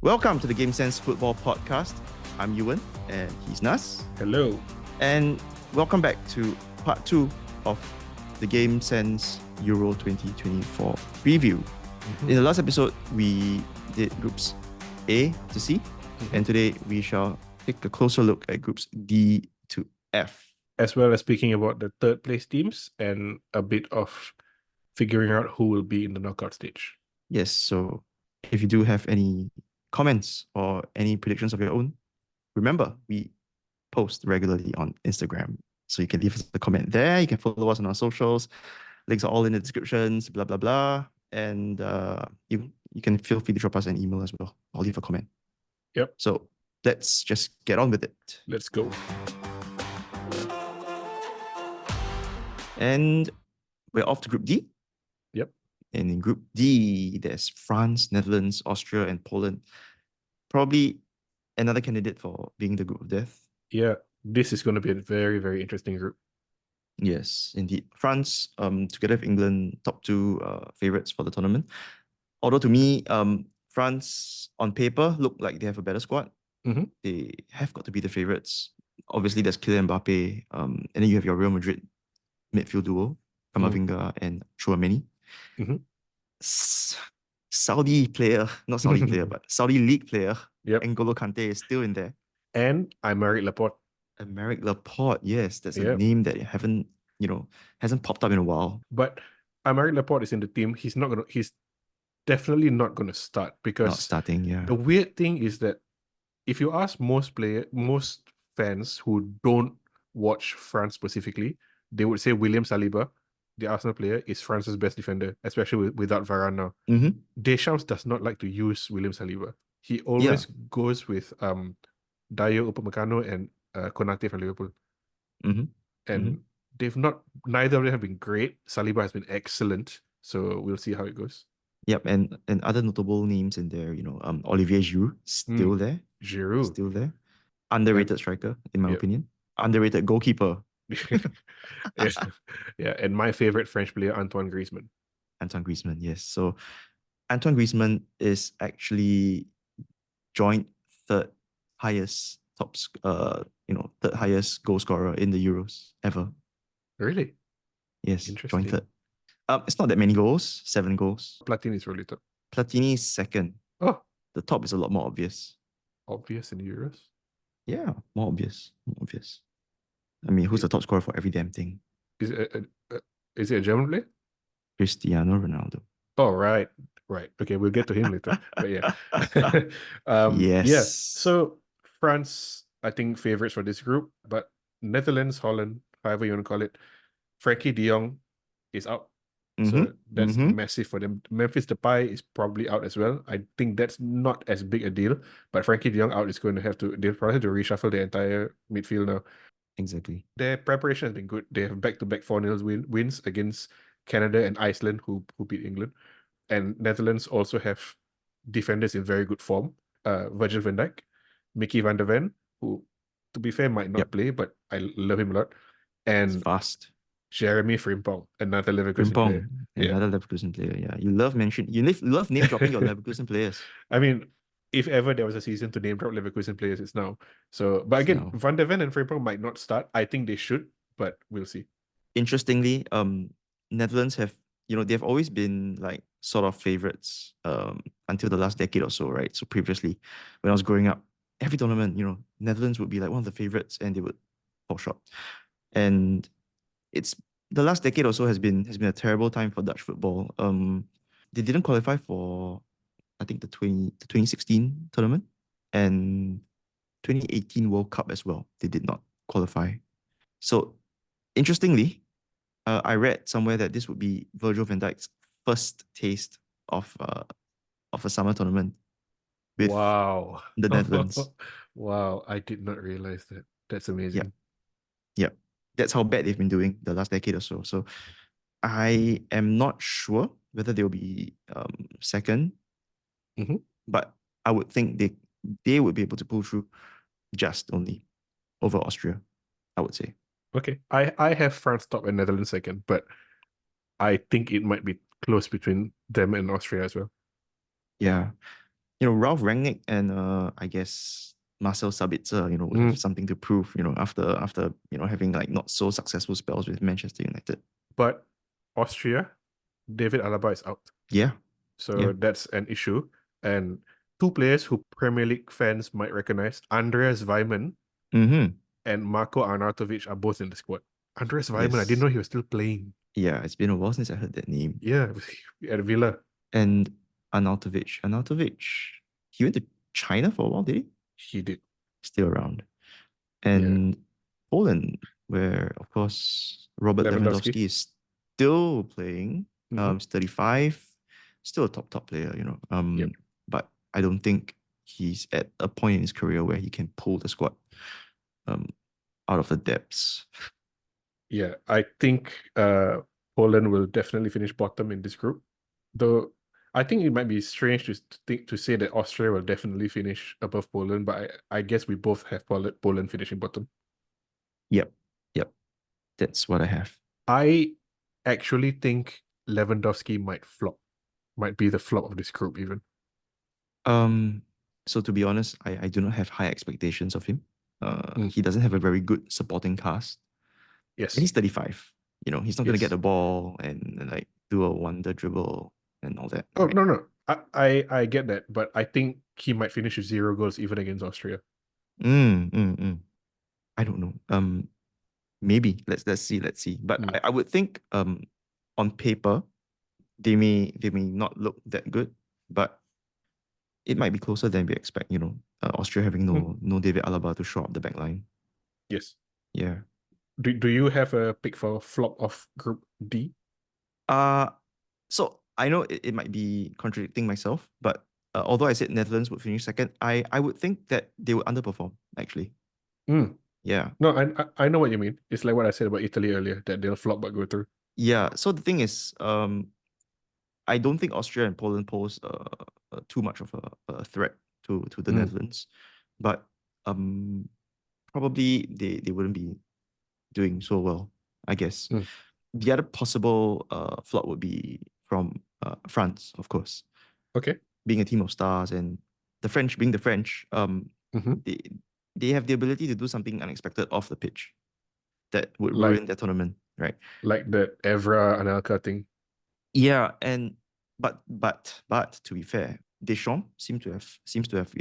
Welcome to the Game Sense Football Podcast. I'm Ewan and he's Nas. Hello. And welcome back to part 2 of the Game Sense Euro 2024 preview. In the last episode, we did groups A to C, and today we shall take a closer look at groups D to F. As well as speaking about the third place teams and a bit of figuring out who will be in the knockout stage. Yes, so if you do have any comments or any predictions of your own, remember, we post regularly on Instagram. So you can leave us a comment there. You can follow us on our socials. Links are all in the descriptions, blah, blah, blah. And you can feel free to drop us an email as well. I'll leave a comment. Yep. So let's just get on with it. Let's go. And we're off to Group D. Yep. And in Group D, there's France, Netherlands, Austria, and Poland. Probably another candidate for being the group of death. Yeah, this is going to be a very, very interesting group. Yes, indeed. France, together with England, top two favorites for the tournament. Although to me, France on paper look like they have a better squad. They have got to be the favorites. Obviously, there's Kylian Mbappe, and then you have your Real Madrid midfield duo, Kamavinga and Chouameni. Saudi player, not Saudi player, but Saudi league player, N'Golo Kante is still in there. And Aymeric Laporte. Aymeric Laporte, yes, that's a name that hasn't popped up in a while. But Aymeric Laporte is in the team. He's definitely not gonna start because not starting. Yeah. The weird thing is that if you ask most fans who don't watch France specifically, they would say William Saliba, the Arsenal player, is France's best defender, especially without Varane now. Deschamps does not like to use William Saliba. He always goes with Dayo Upamecano and Konate from Liverpool. And neither of them have been great. Saliba has been excellent, so we'll see how it goes. Yep, and other notable names in there, Olivier Giroud, still there. Giroud. Still there. Underrated striker, in my opinion. Underrated goalkeeper. Yeah, and my favorite French player, Antoine Griezmann. Antoine Griezmann, yes. So Antoine Griezmann is actually joint third highest third highest goal scorer in the Euros ever. Really? Yes, joint third. It's not that many goals, 7 goals. Platini is really top. Platini is second. Oh. The top is a lot more obvious. Obvious in the Euros? Yeah, more obvious. I mean, who's the top scorer for every damn thing? Is it a German player? Cristiano Ronaldo. Oh, right. Okay, we'll get to him later. But yeah. yes. Yeah. So France, I think, favorites for this group, but Netherlands, Holland, however you want to call it, Frankie de Jong is out. So that's massive for them. Memphis Depay is probably out as well. I think that's not as big a deal, but Frankie de Jong out is going to they'll probably have to reshuffle the entire midfield now. Exactly. Their preparation has been good. They have back-to-back 4-0 wins against Canada and Iceland, who beat England. And Netherlands also have defenders in very good form. Virgil van Dijk, Mickey van der Ven, who, to be fair, might not play, but I love him a lot. And it's fast. Jeremy Frimpong, another Leverkusen player. Another Leverkusen player, yeah. You love name dropping your Leverkusen players. I mean, if ever there was a season to name drop Leverkusen players, it's now. So, but again, Van der Ven and Frimpong might not start. I think they should, but we'll see. Interestingly, Netherlands have, they've always been like sort of favorites until the last decade or so, right? So previously, when I was growing up, every tournament, Netherlands would be like one of the favorites and they would fall short. And it's the last decade or so has been a terrible time for Dutch football. They didn't qualify for, I think, the 2016 tournament and 2018 World Cup as well. They did not qualify. So, interestingly, I read somewhere that this would be Virgil van Dijk's first taste of a summer tournament with the Netherlands. Wow, I did not realize that. That's amazing. Yeah. That's how bad they've been doing the last decade or so. So I am not sure whether they'll be second, but I would think they would be able to pull through just only over Austria, I would say. Okay, I have France top and Netherlands second, but I think it might be close between them and Austria as well. Yeah. Ralph Rangnick and I guess Marcel Sabitzer, would have Mm. something to prove, after having like not so successful spells with Manchester United. But Austria, David Alaba is out. Yeah, So yeah. that's an issue. And two players who Premier League fans might recognize, Andreas Weimann Mm-hmm. and Marko Arnautovic are both in the squad. Andreas Weimann, I didn't Yes. know he was still playing. Yeah, it's been a while since I heard that name. Yeah, at Villa. And Arnautovic, he went to China for a while, did he? He did. Still around. Yeah. And Poland, where of course Robert Lewandowski. Lewandowski is still playing. Mm-hmm. He's 35, still a top player, Yep. But I don't think he's at a point in his career where he can pull the squad um out of the depths. Yeah. I think Poland will definitely finish bottom in this group. Though I think it might be strange to say that Austria will definitely finish above Poland, but I guess we both have Poland finishing bottom. Yep, yep. That's what I have. I actually think Lewandowski might flop, might be the flop of this group even. Um, so to be honest, I do not have high expectations of him. Mm. He doesn't have a very good supporting cast. And Yes, he's 35. He's not gonna get yes. the ball and like do a wonder dribble and all that, Oh right? no, no, I get that, but I think he might finish with 0 goals even against Austria. Mm, mm, mm. I don't know. Maybe let's see. But Mm. I would think on paper they may not look that good, but it might be closer than we expect. Austria having Mm. no David Alaba to show up the back line. Yes. Yeah. Do you have a pick for flop of Group D? Uh so I know it might be contradicting myself, but although I said Netherlands would finish second, I would think that they would underperform actually. Mm. Yeah. No, I know what you mean. It's like what I said about Italy earlier, that they'll flop but go through. Yeah. So the thing is, I don't think Austria and Poland pose too much of a threat to the Mm. Netherlands, but probably they wouldn't be doing so well, I guess. Mm. The other possible flop would be from France, of course, Okay. being a team of stars, and the French being the French. Mm-hmm. They they have the ability to do something unexpected off the pitch that would Like ruin their tournament, right? like that Evra Anelka thing. Yeah, and but to be fair, Deschamps seems to have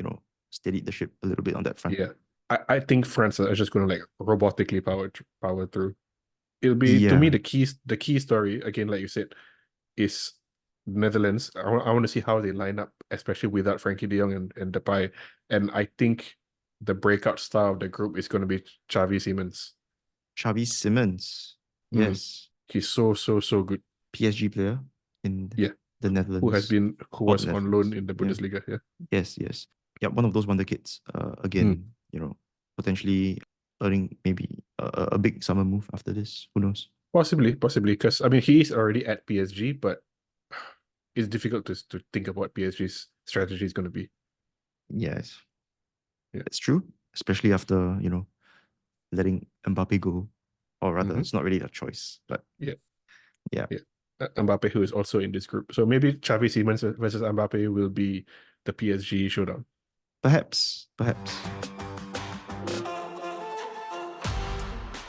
steadied the ship a little bit on that front. Yeah. I think France are just gonna like robotically power through. It'll be to me Yeah, the key story, again, like you said, is Netherlands. I want to see how they line up, especially without Frankie de Jong and Depay. And I think the breakout star of the group is gonna be Xavi Simons. Xavi Simons, Mm. yes, He's so good. PSG player in Yeah. the Netherlands Who or the was on loan Netherlands. in the Yeah, Bundesliga. Yeah. yes. Yeah, one of those wonder kids. Mm. Again, potentially earning maybe a big summer move after this. Who knows? Possibly, because I mean he is already at PSG, but it's difficult to think about PSG's strategy is going to be. Yes, Yeah. it's true. Especially after letting Mbappe go, or rather, Mm-hmm. it's not really a choice. But Yeah. yeah, Yeah. Mbappe, who is also in this group. So maybe Xavi Simons versus Mbappe will be the PSG showdown. perhaps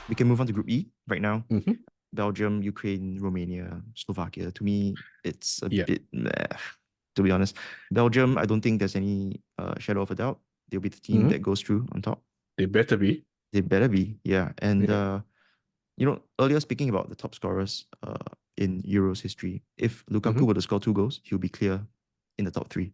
we can move on to Group E right now. Mm-hmm. Belgium, Ukraine, Romania, Slovakia. To me, it's a Yeah. bit meh, to be honest. Belgium, I don't think there's any shadow of a doubt. They'll be the team Mm-hmm. that goes through on top. They better be. They better be, yeah. And Yeah. earlier speaking about the top scorers in Euros history, if Lukaku Mm-hmm. were to score 2 goals, he'll be clear in the top three.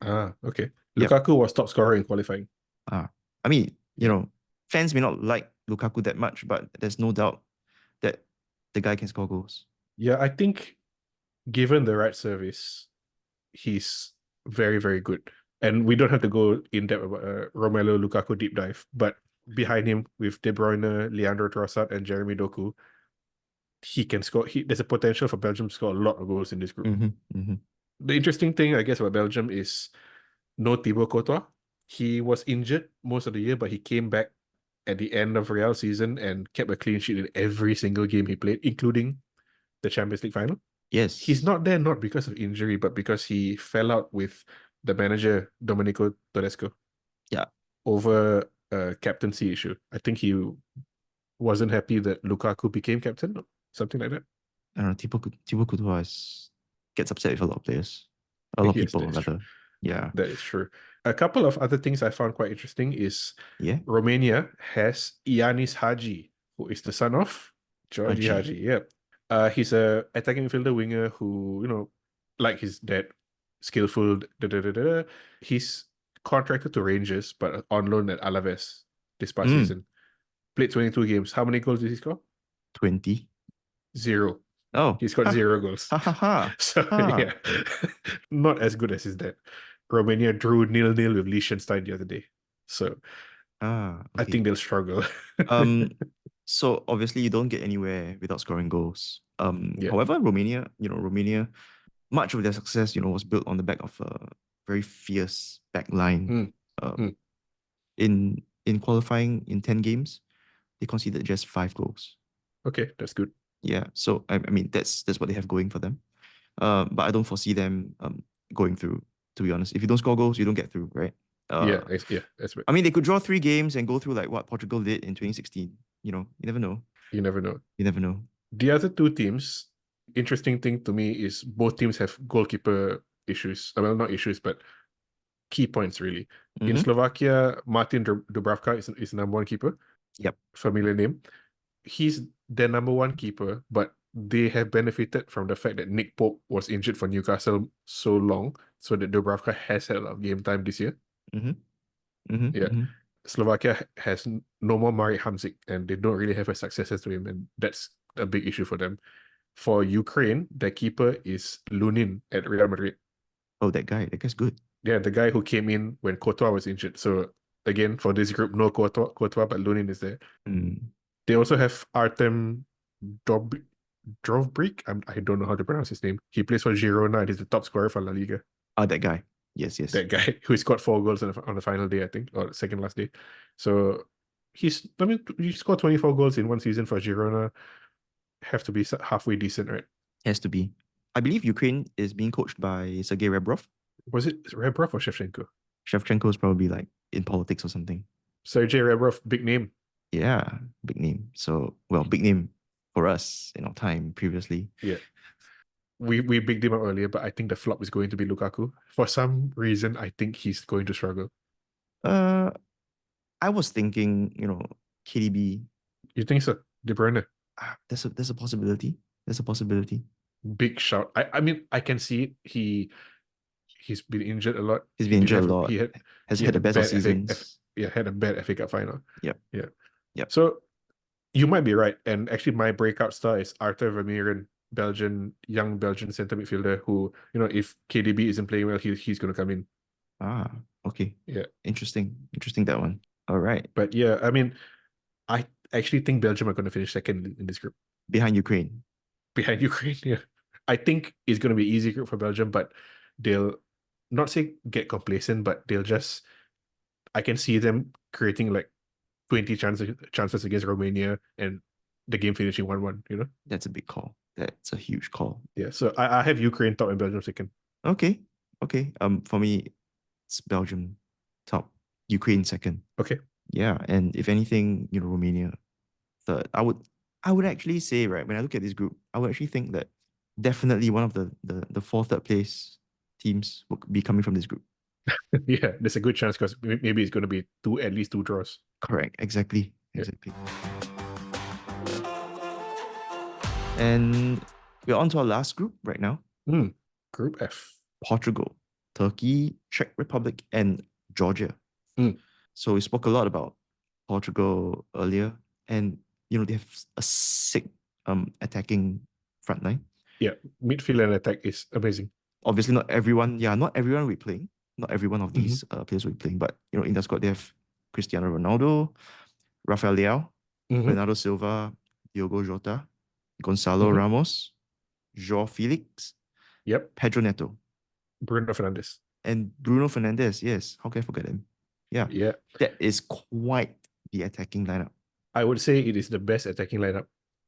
Ah, okay. Yep. Lukaku was top scorer in qualifying. I mean, Yeah. fans may not like Lukaku that much, but there's no doubt that the guy can score goals. Yeah, I think given the right service, he's very, very good. And we don't have to go in depth about Romelu Lukaku deep dive, but behind him with De Bruyne, Leandro Trossard, and Jeremy Doku, he can score. There's a potential for Belgium to score a lot of goals in this group. Mm-hmm, mm-hmm. The interesting thing, I guess, about Belgium is no Thibaut Courtois. He was injured most of the year, but he came back at the end of Real season and kept a clean sheet in every single game he played, including the Champions League final. He's Yes. not there not because of injury, but because he fell out with the manager, Domenico Tedesco, Yeah. over a captaincy issue. I think he wasn't happy that Lukaku became captain, or something like that. I don't know. Thibaut Courtois gets upset with a lot of players. A lot of Yes, people, that is true. rather. Yeah. That is true. A couple of other things I found quite interesting is Yeah. Romania has Ianis Hagi, who is the son of Georgie Haji. Hagi. Yep. He's a attacking midfielder winger who, like his dad, skillful. Da, da, da, da, da. He's contracted to Rangers, but on loan at Alaves this past Mm, season. Played 22 games. How many goals did he score? 20. Zero. Oh. He's got Ha. zero goals. Ha ha ha. So Ha. yeah, not as good as his dad. Romania drew 0-0 with Liechtenstein the other day. So Ah, I okay. think they'll struggle. Um, so obviously you don't get anywhere without scoring goals. Yeah. However, Romania, much of their success, was built on the back of a very fierce back line. Mm, Um, mm. in qualifying in 10 games, they conceded just 5 goals. Okay, that's good. Yeah, so I mean that's what they have going for them. But I don't foresee them going through, to be honest. If you don't score goals, you don't get through, right? Yeah, Uh, that's right. I mean, they could draw 3 games and go through like what Portugal did in 2016. You never know. You never know. You never know. The other two teams, interesting thing to me is both teams have goalkeeper issues. Well, not issues, but key points really. In Mm-hmm. Slovakia, Martin Dubravka is the number one keeper. Yep. Familiar name. He's their number one keeper, but they have benefited from the fact that Nick Pope was injured for Newcastle so long, so that Dubravka has had a lot of game time this year. Mm-hmm. Mm-hmm. Yeah. Mm-hmm. Slovakia has no more Marek Hamsik, and they don't really have a successor to him, and that's a big issue for them. For Ukraine, their keeper is Lunin at Real Madrid. Oh, that guy's good. Yeah, the guy who came in when Courtois was injured. So again, for this group, no Courtois, but Lunin is there. Mm. They also have Artem Dob Drovbrik. I don't know how to pronounce his name. He plays for Girona and he's the top scorer for La Liga. Ah, that guy. Yes, yes. That guy who scored 4 goals on the final day, I think, or the second last day. So he scored 24 goals in one season for Girona. Have to be halfway decent, right? Has to be. I believe Ukraine is being coached by Sergei Rebrov. Was it Rebrov or Shevchenko? Shevchenko is probably like in politics or something. Sergei Rebrov, big name. Yeah, big name. So, well, big name for us in our time previously. Yeah. We bigged him up earlier, but I think the flop is going to be Lukaku. For some reason, I think he's going to struggle. Uh, I was thinking, KDB. You think so? De Bruyne, There's a possibility. There's a possibility. big shout. I mean, I can see it. He's been injured a lot. He's He been didn't injured a have lot. he had Has he had had the a best of bad seasons. had a bad FA Cup final. Yep. Yeah. Yep. So you might be right. And actually, my breakout star is Arthur Vermeeren, young Belgian center midfielder who, if KDB isn't playing well, he's going to come in. Ah, okay. Yeah. Interesting. Interesting, that one. All right. But yeah, I mean, I actually think Belgium are going to finish second in this group Behind Ukraine. behind Ukraine. Yeah. I think it's going to be an easy group for Belgium, but they'll not say get complacent, but I can see them creating like 20 chances against Romania and the game finishing 1-1, That's a big call. That's a huge call. Yeah, so I have Ukraine top and Belgium second. Okay. Okay. For me, it's Belgium top, Ukraine second. Okay. Yeah. And if anything, Romania third. I would actually say, right, when I look at this group, I would actually think that definitely one of the four third place teams will be coming from this group. Yeah, there's a good chance because maybe it's going to be at least two draws. Correct. Exactly. Yeah. Exactly. And we're on to our last group right now. Group F. Portugal, Turkey, Czech Republic, and Georgia. So we spoke a lot about Portugal earlier, and they have a sick attacking front line. Yeah, midfield and attack is amazing. Obviously, not everyone will be playing. Not every one of these players will be playing, but in the squad they have Cristiano Ronaldo, Rafael Leao, Bernardo Silva, Diogo Jota, Gonzalo Ramos, João Felix, Yep. Pedro Neto, Bruno Fernandes. and Bruno Fernandes. Yes, how can I forget him? Yeah. Yeah. That is quite the attacking lineup. I would say it is the best attacking lineup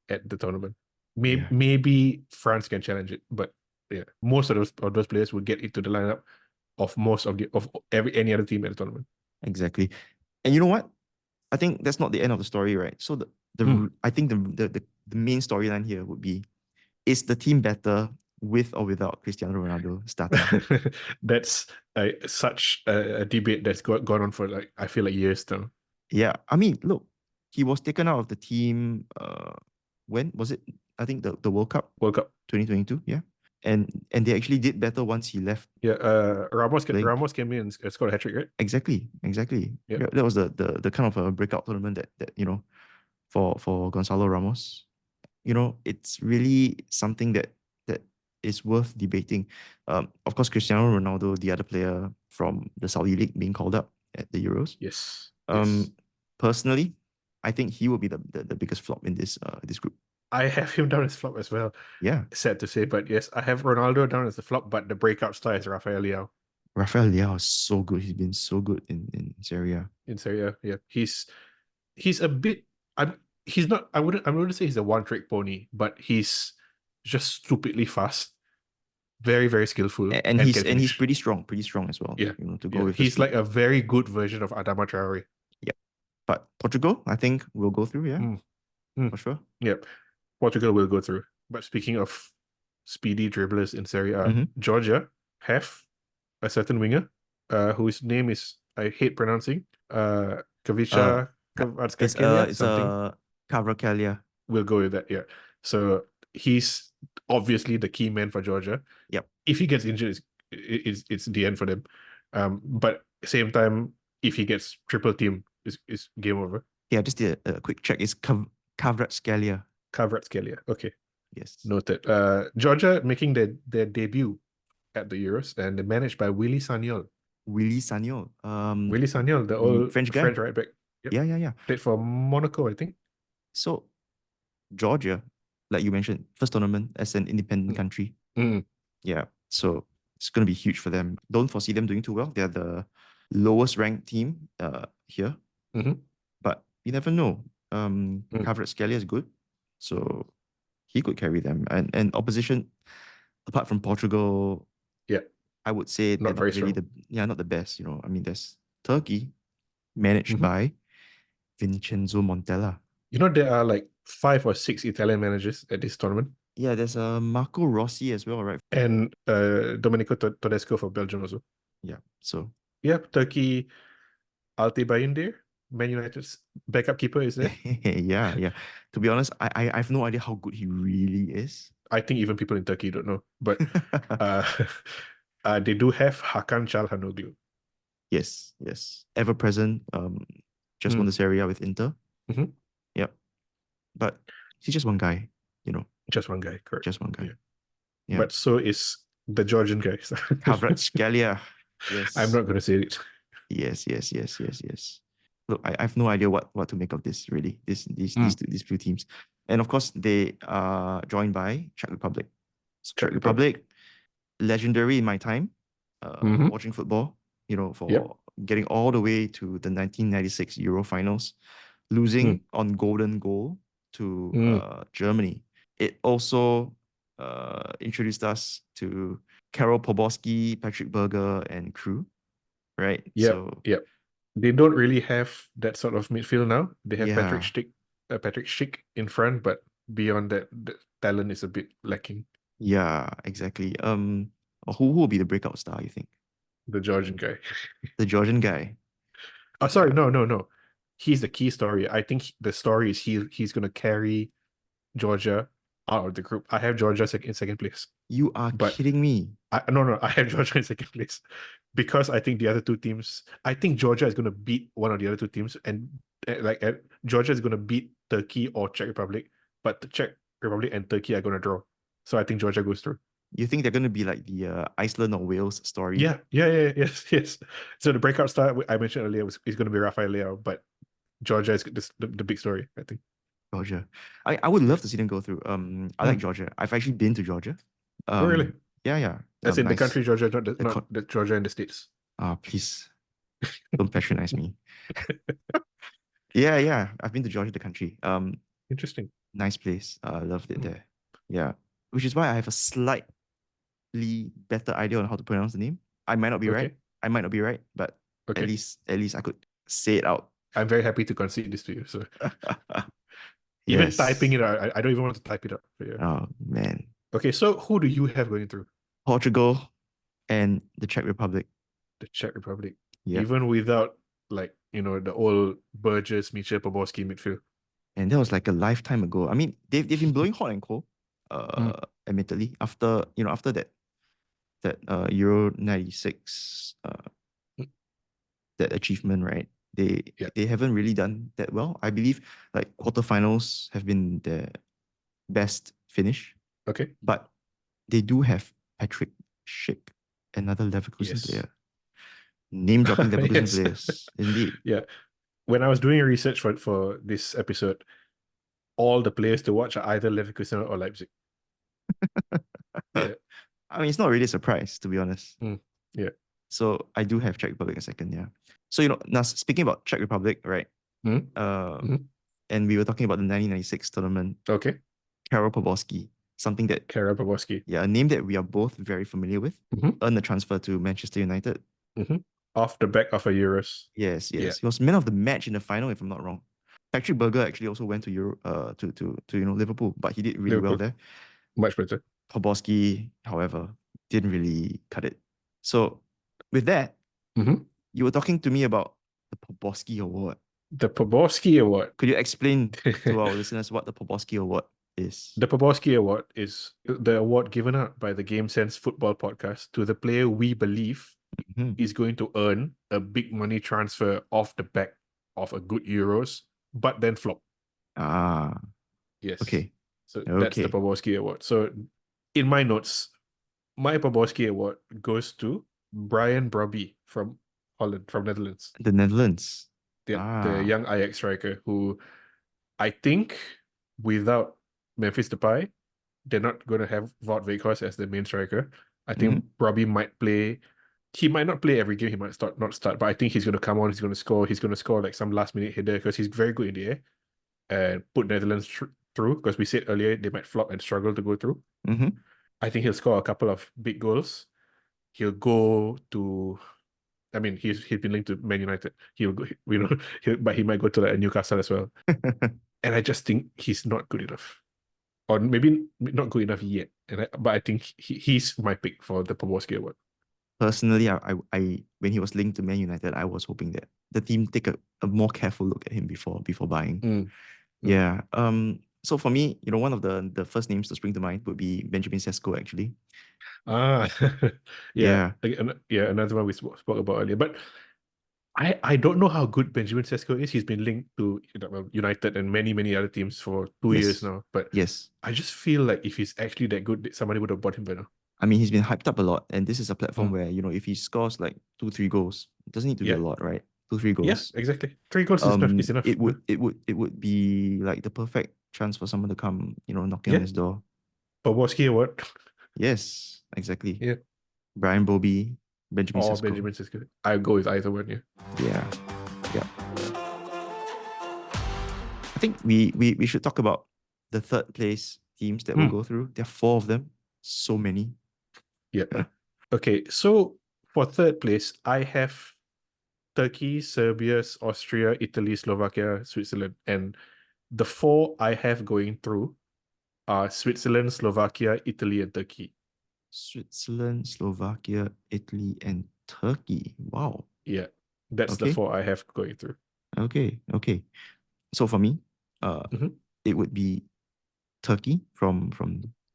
at the tournament. Yeah. Maybe France can challenge it, but yeah, most of those players will get into the lineup of most of the of any other team at the tournament. Exactly. And you know what? I think that's not the end of the story, right? So Mm. I think the main storyline here would be, is the team better with or without Cristiano Ronaldo starting? That's such a debate that's gone on for like I feel like years now. Yeah, I mean, look, he was taken out of the team. When was it? I think the World Cup World Cup. 2022. Yeah, and they actually did better once he left Yeah, playing. Ramos came in and scored a hat trick, right? Exactly, exactly. Yeah. Yeah, that was the kind of a breakout tournament that for Gonzalo Ramos. It's really something that is worth debating. Of course, Cristiano Ronaldo, the other player from the Saudi League, being called up at the Euros. Yes. Yes. Um, Personally, I think he will be the biggest flop in this group. I have him down as flop as well. Yeah, Sad to say, but yes, I have Ronaldo down as the flop, but the breakout star is Rafael Leao Rafael Leao is so good. He's been so good in Serie A. in Serie A. Yeah, he's a bit. He's not. I wouldn't say he's a one-trick pony, but he's just stupidly fast, very very skillful, And and he's can and he's finish. pretty strong as well. Yeah, To go yeah. with the He's like speed. a very good version of Adama Traore. Yeah, but Portugal, I think, will go through. Yeah, Mm, mm. for sure. Yep, Portugal will go through. But speaking of speedy dribblers in Serie A, Mm-hmm. Georgia have a certain winger, whose name is I hate pronouncing, Uh, Kavicha it's Kvaratskhelia it's something. Kvaratskhelia. We'll go with that. Yeah. So he's obviously the key man for Georgia. Yep. If he gets injured, it's the end for them. But same time, if he gets triple team, is game over. Yeah, just a quick check. It's Kvaratskhelia. Kvaratskhelia. Okay, Yes. noted. Georgia making their debut at the Euros, and they're managed by Willy Sagnol. Willy Sagnol. Willy Sagnol, the The old French French guy. right back. Yep. Yeah, yeah, yeah. Played for Monaco, I think. So Georgia, like you mentioned, first tournament as an independent Mm. country. Mm. Yeah. So it's going to be huge for them. Don't foresee them doing too well. They're the lowest ranked team here, Mm-hmm. but you never know. Mm. Kvaratskhelia is good, so he could carry them. And opposition, apart from Portugal, Yeah, I would say they're not very not really strong. not the best. I mean, there's Turkey managed Mm-hmm. by Vincenzo Montella. There are like 5 or 6 Italian managers at this tournament, Yeah, there's a Marco Rossi as well, right? and Domenico Tedesco for Belgium also. Yeah. So Yeah, Turkey, Alte Bayindir, Man United's backup keeper is there. yeah, yeah. To be honest, I have no idea how good he really is. I think even people in Turkey don't know, but uh, they do have Hakan Çalhanoğlu. Yes, yes. Ever present. Just won Mm. this area with Inter. Mhm. Yep. But he's just one guy, you know, Just one guy, correct. just one Yeah, guy. Yeah. but so is the Georgian guys. Kvaratskhelia. I'm Yes. not going to say it. Yes, yes, yes, yes, yes. Look, I have no idea what to make of this, really. Mm. These few teams. And of course, they are joined by Czech Republic. So Czech Czech Republic. Republic, legendary in my time, Mm-hmm. watching football, Yep. for getting all the way to the 1996 Euro finals, Mm. losing on golden goal to Mm. Germany. It also introduced us to Karol Poborski, Patrick Berger, and crew, right? Yep. So Yep. They don't really have that sort of midfield now. They have yeah, Patrick Schick in front, but beyond that, the talent is a bit lacking. yeah, exactly. Who will be the breakout star, you think? The Georgian guy. The Georgian guy. Oh, sorry, Yeah. no, no, no. He's the key story. I think the story is he's gonna carry Georgia out of the group. I have Georgia in second place, You are but kidding me. I have Georgia in second place because I think the other two teams. I think Georgia is gonna beat one of the other two teams, and Georgia is gonna beat Turkey or Czech Republic, but the Czech Republic and Turkey are gonna draw. So I think Georgia goes through. You think they're going to be like the Iceland or Wales story? Yeah, yeah, yeah, yes, yes. So the breakout star I mentioned earlier is going to be Rafael Leao, but Georgia is the big story, I think. Georgia. I would love to see them go through. I like Mm. Georgia. I've actually been to Georgia. Oh, really? Yeah, yeah. As in the Nice. country Georgia, not The not the Georgia in the States. please don't patronize me. Yeah, yeah. I've been to Georgia, the country. Interesting. Nice place. Loved it Mm. there. Yeah. Which is why I have a slightly better idea on how to pronounce the name. I might not be right. Okay. I might not be right, but at Okay. least I could say it out. I'm very happy to concede this to you. So even typing Yes. it out, I don't even want to type it out. But yeah. Oh man. Okay, so who do you have going through? Portugal and the Czech Republic. The Czech Republic. Yep. Even without like, the old Burgess, Mitchell, Poborski midfield. And that was like a lifetime ago. I mean, they've been blowing hot and cold, Mm, admittedly, after that Euro 96 mm, that achievement, right? They yeah. they haven't really done that well. I believe like quarterfinals have been their best finish, Okay. but they do have Patrick Schick, another Leverkusen Yes. player. Name dropping Leverkusen Yes. players, indeed. Yeah. When I was doing research for this episode, all the players to watch are either Leverkusen or Leipzig. Yeah. I mean, it's not really a surprise, to be honest. Mm, yeah. So I do have Czech Republic in second, yeah. So, now speaking about Czech Republic, right? Mm, Uh, mm, and we were talking about the 1996 tournament, okay. Karol Poborski, something that, Kara Poborski. yeah, a name that we are both very familiar with, Mm-hmm. earned a transfer to Manchester United. Mm-hmm. Off the back of a Euros. Yes, Yeah. yes. He was man of the match in the final, if I'm not wrong. Patrick Berger actually also went to Liverpool, but he did really well Liverpool. there. Much better. Poborski, however, didn't really cut it. So with that, Mm-hmm. you were talking to me about the Poborski Award. The Poborski Award. Could you explain to our listeners what the Poborski Award is? The Poborski Award is the award given out by the Game Sense Football Podcast to the player we believe Mhm. is going to earn a big money transfer off the back of a good Euros, but then flop. Ah, Yes. okay. So that's the Okay. Poborski Award. So in my notes, my Poborski Award goes to Brian Brobby from Holland, from Netherlands. The Netherlands. The young Ajax striker who I think without Memphis Depay, they're not going to have Wout Weghorst as the main striker. I think Mhm. Robbie might play. He might not play every game. He might not start, but I think he's going to come on. He's going to score. He's going to score like some last minute header because he's very good in the air and put Netherlands through. Because we said earlier they might flop and struggle to go through. Mhm. I think he'll score a couple of big goals. He'll go to. I mean, he's been linked to Man United. He'll go, but he might go to like Newcastle as well. And I just think he's not good enough, or maybe not good enough yet. But I think he's my pick for the Poborski Award. Personally, I when he was linked to Man United, I was hoping that the team take a more careful look at him before buying. Mm, mm. Yeah. So for me, one of the first names to spring to mind would be Benjamin Sesko, actually. Ah, yeah, Yeah. yeah, another one we spoke about earlier. But I don't know how good Benjamin Sesko is. He's been linked to United and many other teams for 2 years Yes. now. But Yes. I just feel like if he's actually that good, somebody would have bought him by now. I mean, he's been hyped up a lot, and this is a platform Mm. where, if he scores like 2, 3 goals, it doesn't need to be a Yeah, lot, right? 2, 3 yeah, goals. exactly. 3 goals is enough. Is enough. It would be like the perfect chance for someone to come, knocking on Yeah, his door. Poborski Award. Yes, exactly. Yeah, Brian Bobby, Benjamin or Sesko. Benjamin Sesko. I go with either one. Yeah. Yeah. Yeah. I think we should talk about the third place teams that will Mm. go through. There are 4 of them. So many. Yeah. Okay, so for third place, I have Turkey, Serbia, Austria, Italy, Slovakia, Switzerland. And the 4 I have going through are Switzerland, Slovakia, Italy, and Turkey. Switzerland, Slovakia, Italy, and Turkey. Wow. Yeah, that's the Okay. 4 I have going through. Okay. Okay. So for me, Mhm. it would be Turkey from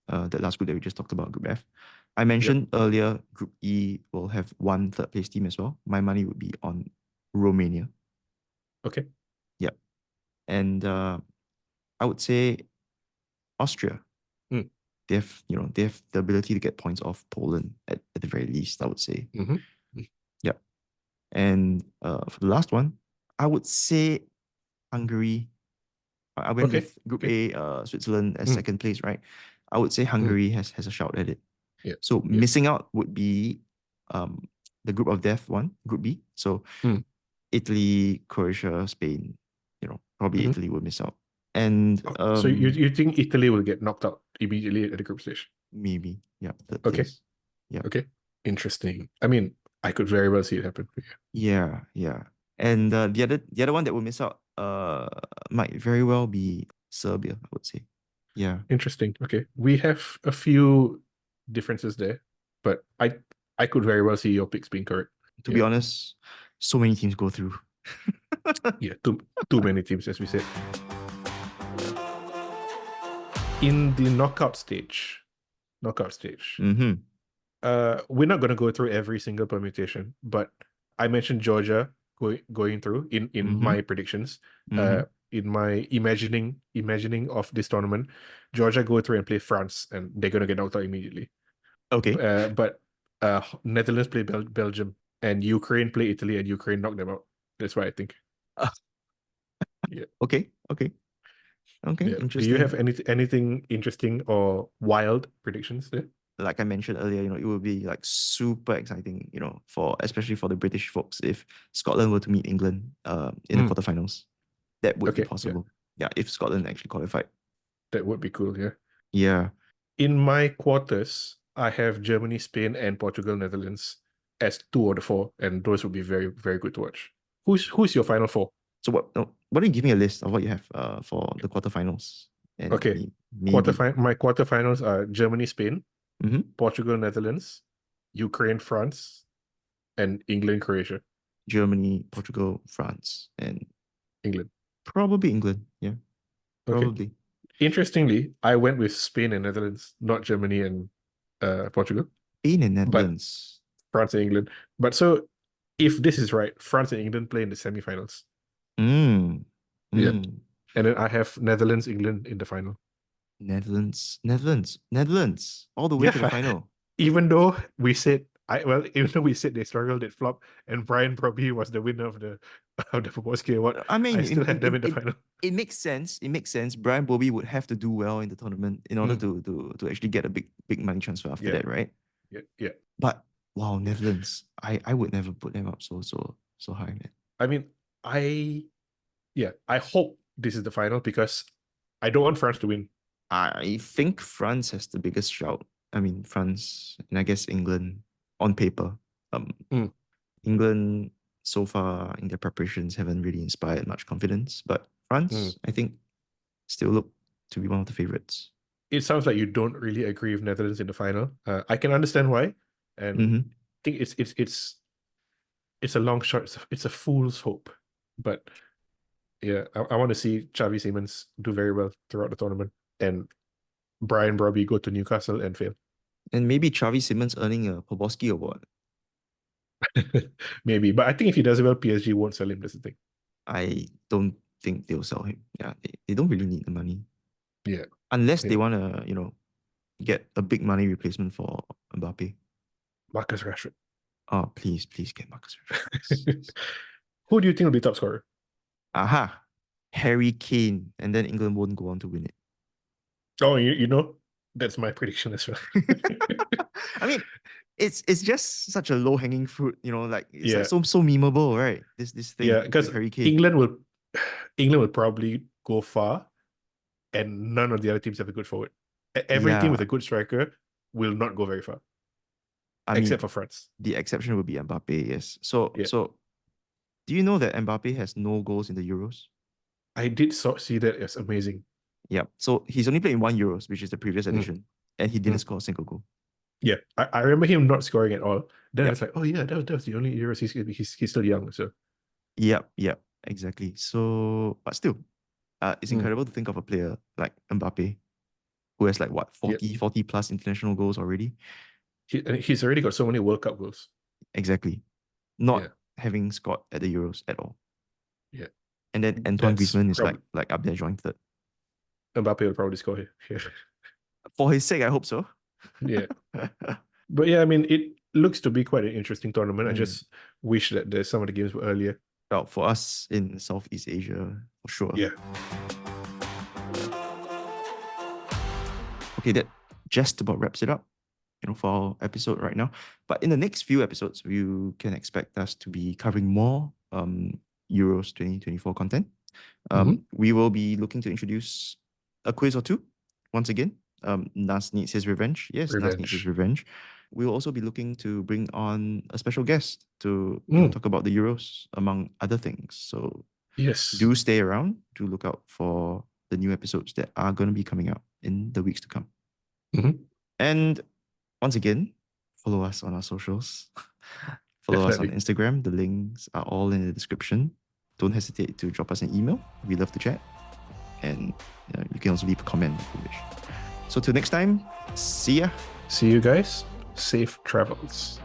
that last group that we just talked about, Group F. I mentioned earlier, Group E will have 1 third place team as well. My money would be on Romania. Okay. Yep. And I would say Austria. Mm. They have the ability to get points off Poland at the very least, I would say. Mhm. Yep. And for the last one, I would say Hungary. I went Okay. with Group Okay. A, Switzerland as Mm. second place, right? I would say Hungary has a shout at it. Yeah. So Yeah. missing out would be the Group of Death one, Group B. So Mm. Italy, Croatia, Spain. Probably Mhm. Italy would miss out. And So you think Italy will get knocked out immediately at the group stage? maybe, yeah, third Okay. place. Yeah. Okay. Interesting. I mean, I could very well see it happen. Yeah, yeah. And the other one that will miss out might very well be Serbia, I would say. Yeah. Interesting. Okay. We have a few differences there, but I could very well see your picks being correct. To Yeah. be honest, so many teams go through. Yeah. Too many teams, as we said. In the knockout stage, Mm-hmm. we're not gonna go through every single permutation, but I mentioned Georgia going through in Mm-hmm. my predictions. Mm-hmm. In my imagining of this tournament, Georgia go through and play France, and they're gonna get knocked out immediately. Okay. But Netherlands play Belgium, and Ukraine play Italy, and Ukraine knock them out. That's what I think. Uh, Yeah, okay. Okay. Okay. yeah. Do you have Interesting. anything interesting or wild predictions there? Like I mentioned earlier, it will be like super exciting, for especially for the British folks if Scotland were to meet England in the Mm, quarterfinals. That would be okay, yeah, possible. Yeah, if Scotland actually qualified. that would be cool. Yeah. Yeah. In my quarters, I have Germany, Spain, and Portugal, Netherlands as two of the four, and those would be very, very good to watch. Who's your final four? So what? No, why don't you give me a list of what you have for the quarterfinals and Okay, maybe. my quarterfinals are Germany, Spain, Mhm. Portugal, Netherlands, Ukraine, France, and England, Croatia. Germany, Portugal, France, and England. probably England. Yeah, Okay. probably. Interestingly, I went with Spain and Netherlands, not Germany and Portugal, Spain and but Netherlands. France and England. But so if this is right, France and England play in the semifinals. Mm. Yeah. Mm. And then I have Netherlands, England in the final. Netherlands, all the way to the Yeah. final. Even though we said even though we said they struggled, they flopped, and Brian probably was the winner of the Poborski Award, I I mean, still have them in the final. it makes sense. It makes sense. Brian Bobby would have to do well in the tournament in order Mm, to actually get a big money transfer after yeah, that, right? yeah, yeah, But wow, yeah. Netherlands, I would never put them up so high, man. I mean, I hope this is the final because I don't want France to win. I think France has the biggest shout. I mean, France and I guess England on paper. Um, Mm, England so far in their preparations haven't really inspired much confidence, but mm. France, I think, still look to be one of the favorites. It sounds like you don't really agree with Netherlands in the final. I can understand why, and Mm-hmm. I think it's a long shot. It's a fool's hope, but yeah, I want to see Xavi Simons do very well throughout the tournament, and Brian Brobby go to Newcastle and fail. And maybe Xavi Simons earning a Poborski award. Maybe, but I think if he does well, PSG won't sell him. That's the thing. I don't think they'll sell him. Yeah, they don't really need the money. Yeah, Unless they yeah. want to, get a big money replacement for Mbappe. Marcus Rashford. Oh, please get Marcus Rashford, please. Who do you think will be top scorer? Aha. Harry Kane. And then England won't go on to win Oh, you know, that's my prediction as well. it. I mean, it's just such a low-hanging fruit, like it's like Yeah, so memeable, right? This yeah, thing with because Harry Kane. England will England will probably go far, and none of the other teams have a good forward. Every team Yeah. with a good striker will not go very far, I except mean, for France. the exception would be Mbappe, yes. So Yeah, so do you know that Mbappe has no goals in the Euros? I did see that as amazing. Yeah. So he's only played in one Euros, which is the previous Mm, edition, and he didn't mm. score a single goal. Yeah, I remember him not scoring at all. Then I was Yep. like, oh yeah, that was the only Euros he's still young. So Yep. Exactly. So, but still, it's mm, incredible to think of a player like Mbappe who has like what yeah, 40 plus international goals already. and he's already got so many World Cup goals. Exactly. Yeah, Not having scored at the Euros at all. yeah, And then Antoine that's Griezmann is probably like up there joined third. Mbappe will probably score here. Yeah, For his sake, I hope so. yeah. But yeah, I mean, it looks to be quite an interesting tournament. I Mm. just wish that some of the games were earlier. Well, for us in Southeast Asia, for sure. Yeah. Okay, that just about wraps it up, for our episode right now. But in the next few episodes, you can expect us to be covering more Euros 2024 content. Mhm. We will be looking to introduce a quiz or two once again. Nas needs his revenge. Yes, Nas needs his Revenge. revenge. we'll also be looking to bring on a special guest to Mm. talk about the Euros, among other things. So Yes. do stay around. Do look out for the new episodes that are going to be coming out in the weeks to come. Mhm. And once again, follow us on our socials. Follow us on Definitely. Instagram. The links are all in the description. Don't hesitate to drop us an email. We love to chat. And you can also leave a comment if you wish. So till next time, see ya. See you guys. Safe travels.